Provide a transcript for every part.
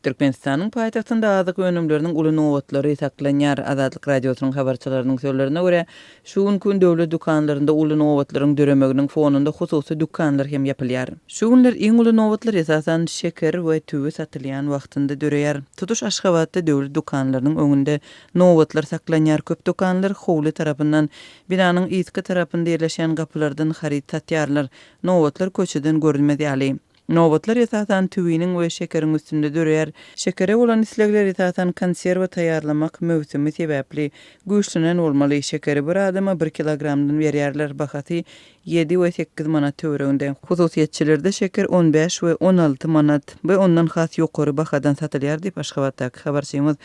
Türkmenistanyň paýtagtynda azyk önümleriniň uly nowatlary saklanýar. Azatlyk radiosynyň habarçylarynyň sözlerine görä, şu gün döwlet dukanlarynda uly nowatlaryň döremeginiň fonunda hususy dukanlar hem ýapylýar. Şu günler iň uly nowatlar esasan şeker we tübi satylýan wagtynda döreýär. Tutuş Aşgabatda döwlet dukanlarynyň öňünde nowatlar saklanýar. Köp dukanlar howly tarapyndan binanyň isky tarapynda ýerleşen gapylardan harit satýarlar. Nowatlar köçeden görünmez ýaly. Nowatlar esasan tübiniň we şekeriň üstünde döreýär. Şekere bolan islegler esasan konserwa taýýarlamak mövsümi sebäpli güýçlenen bolmaly. Şekeri bir adama 1 kilogramdan berýärler. Bahasy 7 we 8 manat töwereginde. Hususiýetçilerde şeker 15 we 16 manat we ondan has ýokary bahadan satylýar diýip Aşgabatdaky habarçymyz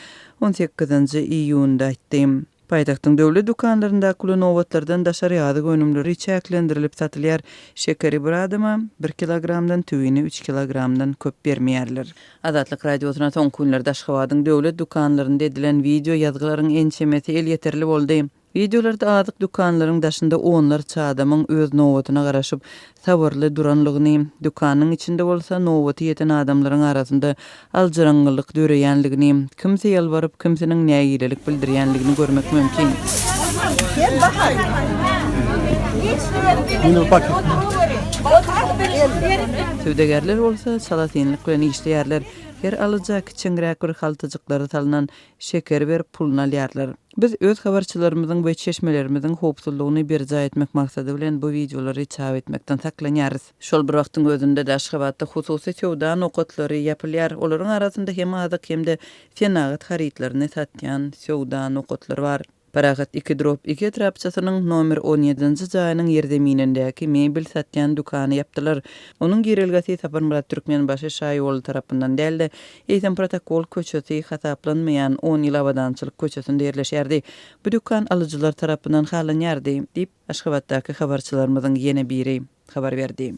18-nji iýunda aýtdy. Paýtagtyň döwlet dukanlarynda uly nowatlardan daşary ýadyk önümleri çäklendirilip satylýar. Şekeri bir adama 1 kilogramdan tübini 3 kilogramdan köp bermeýärler. Azatlyk radiosyna soň günlerde Aşgabatyň döwlet dukanlarynda edilen video ýazgylaryň ençemesi el ýeterli boldy. Videolarda azyk dukanlaryň daşynda onlar çadamyň öz nowatyna garaşyp sabarly duranlygyny, dukanyň içinde bolsa nowaty ýeten adamlaryň arasynda aljyrangylyk döreýänligini, kimse ýalbaryp kimseniň näýilelik bildirýänligini görmek mümkin. Söwdegerler bolsa salatinlik bilen işleýärler. Her alyjak kiçiňrek bir haltyjyklary salynan şeker berip pulunu alýarlar. Biz öz habarçylarymyzyň we çeşmelerimiziň howpsuzlygyny berja etmek maksady bilen bu videolary çap etmekden saklanýarys. Şol bir wagtyň özünde de Aşgabatda hususy sowda nokatlary ýapylýar. Olaryň arasynda hem azyk hem de fenagat haritlaryny satýan sowda nokatlary bar. Paragat 2 drop 2 trapçasynyň nomer 17-nji jaýynyň ýerdeminindäki mebel satýan dukany ýapdylar. Onuň girilgesi Saparmurat Türkmenbaşy Şaýoğlu tarapyndan däldi. Eýsem protokol köçesi hasaplanmaýan 10 ýyl abadançylyk köçesinde ýerleşýärdi. Bu dukan alyjylar tarapyndan halanýardy diýip Aşgabatdaky habarçylarymyzyň ýene biri habar berdi.